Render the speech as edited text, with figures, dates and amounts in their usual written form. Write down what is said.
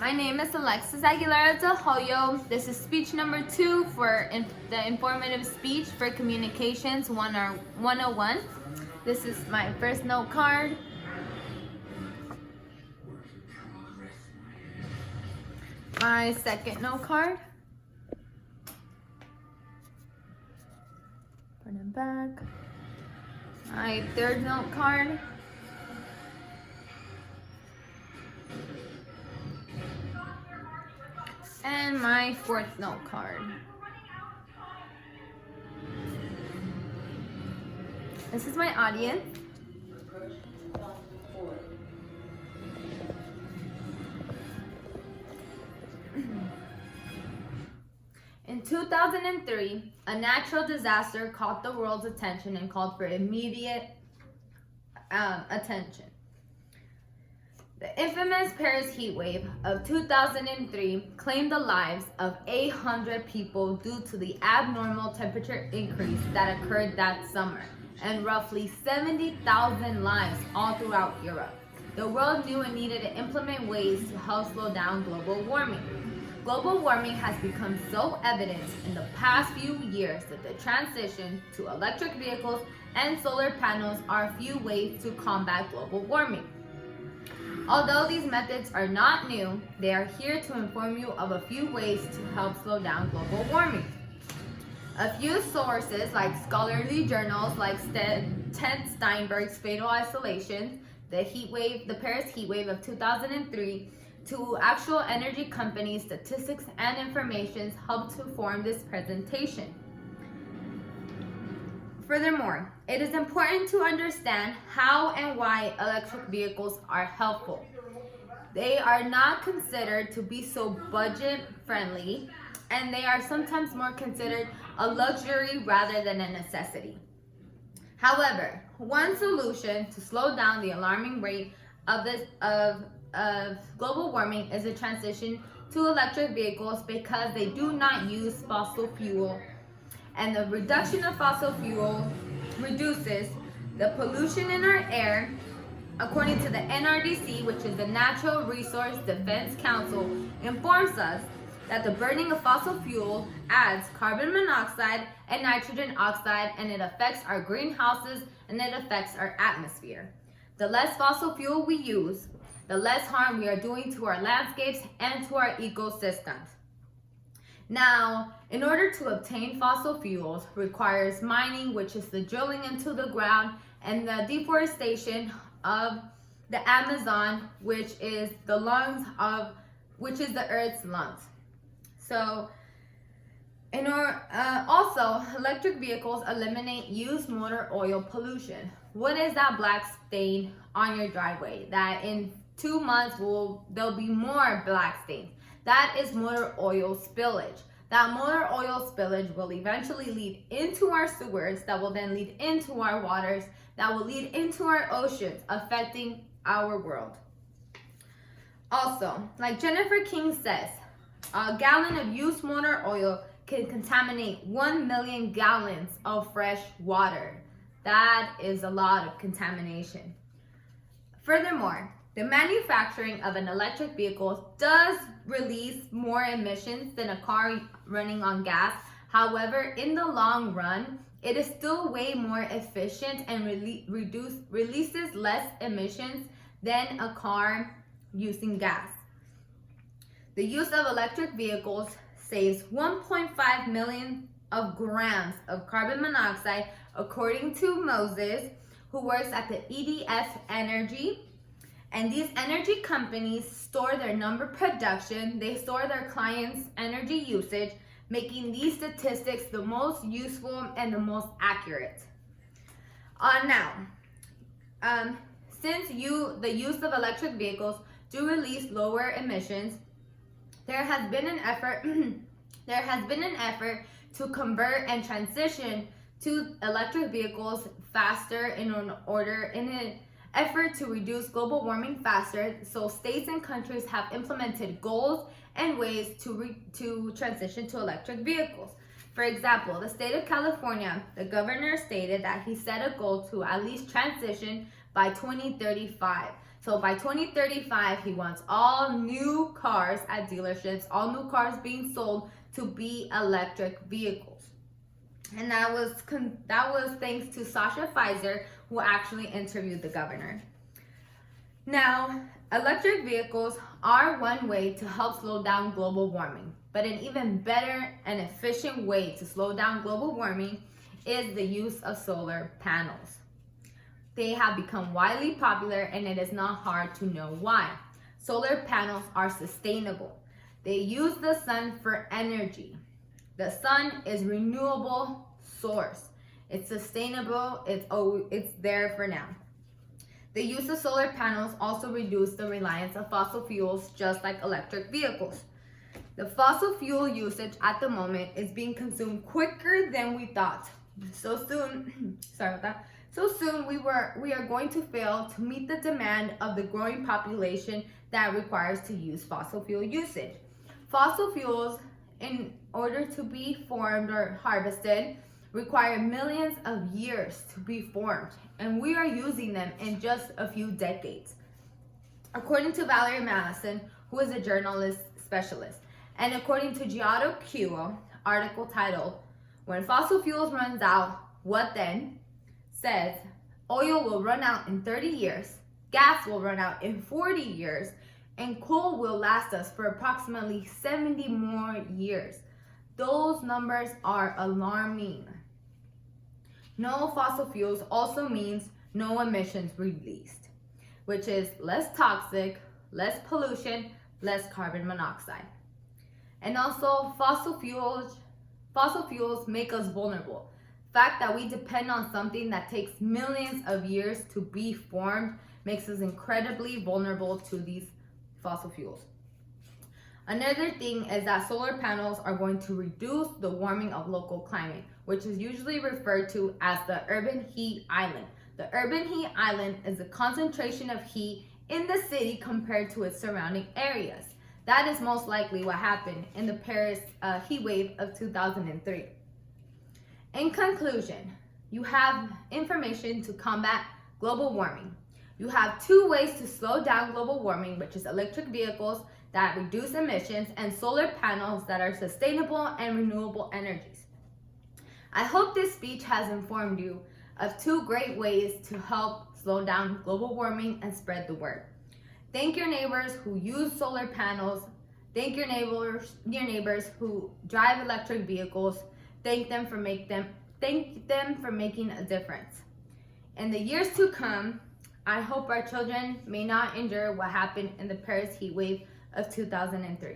My name is Alexis Aguilera de Hoyo. This is speech number 2 for the informative speech for Communications 101. This is my first note card. My second note card. Put it back. My third note card. And my fourth note card. This is my audience. In 2003, a natural disaster caught the world's attention and called for immediate attention. The infamous Paris heat wave of 2003 claimed the lives of 800 people due to the abnormal temperature increase that occurred that summer, and roughly 70,000 lives all throughout Europe. The world knew it needed to implement ways to help slow down global warming. Global warming has become so evident in the past few years that the transition to electric vehicles and solar panels are a few ways to combat global warming. Although these methods are not new, they are here to inform you of a few ways to help slow down global warming. A few sources, like scholarly journals like Ted Steinberg's Fatal Isolation, the Paris heat wave of 2003, to actual energy companies' statistics and information help to form this presentation. Furthermore, it is important to understand how and why electric vehicles are helpful. They are not considered to be so budget friendly, and they are sometimes more considered a luxury rather than a necessity. However, one solution to slow down the alarming rate of global warming is a transition to electric vehicles because they do not use fossil fuel, and the reduction of fossil fuel reduces the pollution in our air. According to the NRDC, which is the Natural Resource Defense Council, informs us that the burning of fossil fuel adds carbon monoxide and nitrogen oxide, and it affects our greenhouses and it affects our atmosphere. The less fossil fuel we use, the less harm we are doing to our landscapes and to our ecosystems. Now, in order to obtain fossil fuels requires mining, which is the drilling into the ground, and the deforestation of the Amazon, which is the Earth's lungs. So, also, electric vehicles eliminate used motor oil pollution. What is that black stain on your driveway? That in 2 months there'll be more black stains. That is motor oil spillage. That motor oil spillage will eventually lead into our sewers, that will then lead into our waters, that will lead into our oceans, affecting our world. Also, like Jennifer King says, a gallon of used motor oil can contaminate 1 million gallons of fresh water. That is a lot of contamination. Furthermore, the manufacturing of an electric vehicle does release more emissions than a car running on gas. However, in the long run, it is still way more efficient and releases less emissions than a car using gas. The use of electric vehicles saves 1.5 million of grams of carbon monoxide, according to Moses, who works at the EDF Energy. And these energy companies store their number production, they store their clients' energy usage, making these statistics the most useful and the most accurate. Since the use of electric vehicles do release lower emissions, there has been an effort to convert and transition to electric vehicles faster in an effort to reduce global warming faster. So states and countries have implemented goals and ways to transition to electric vehicles. For example, the state of California, the governor stated that he set a goal to at least transition by 2035 So by 2035, he wants all new cars at dealerships, all new cars being sold to be electric vehicles. And that was thanks to Sasha Pfizer, who actually interviewed the governor. Now, electric vehicles are one way to help slow down global warming, but an even better and efficient way to slow down global warming is the use of solar panels. They have become widely popular, and it is not hard to know why. Solar panels are sustainable. They use the sun for energy. The sun is renewable source. It's sustainable. It's there for now. The use of solar panels also reduces the reliance of fossil fuels, just like electric vehicles. The fossil fuel usage at the moment is being consumed quicker than we thought. So soon, we are going to fail to meet the demand of the growing population that requires to use fossil fuel usage. Fossil fuels, in order to be formed or harvested, require millions of years to be formed, and we are using them in just a few decades. According to Valerie Madison, who is a journalist specialist, and according to Giotto Cuo, article titled, "When Fossil Fuels Runs Out, What Then?" says, oil will run out in 30 years, gas will run out in 40 years, and coal will last us for approximately 70 more years. Those numbers are alarming. No fossil fuels also means no emissions released, which is less toxic, less pollution, less carbon monoxide. And also fossil fuels make us vulnerable. The fact that we depend on something that takes millions of years to be formed makes us incredibly vulnerable to these fossil fuels. Another thing is that solar panels are going to reduce the warming of local climate, which is usually referred to as the urban heat island. The urban heat island is the concentration of heat in the city compared to its surrounding areas. That is most likely what happened in the Paris heat wave of 2003. In conclusion, you have information to combat global warming. You have two ways to slow down global warming, which is electric vehicles that reduce emissions and solar panels that are sustainable and renewable energies. I hope this speech has informed you of two great ways to help slow down global warming and spread the word. Thank your neighbors who use solar panels. Thank your neighbors who drive electric vehicles. Thank them for making a difference. In the years to come, I hope our children may not endure what happened in the Paris heat wave of 2003.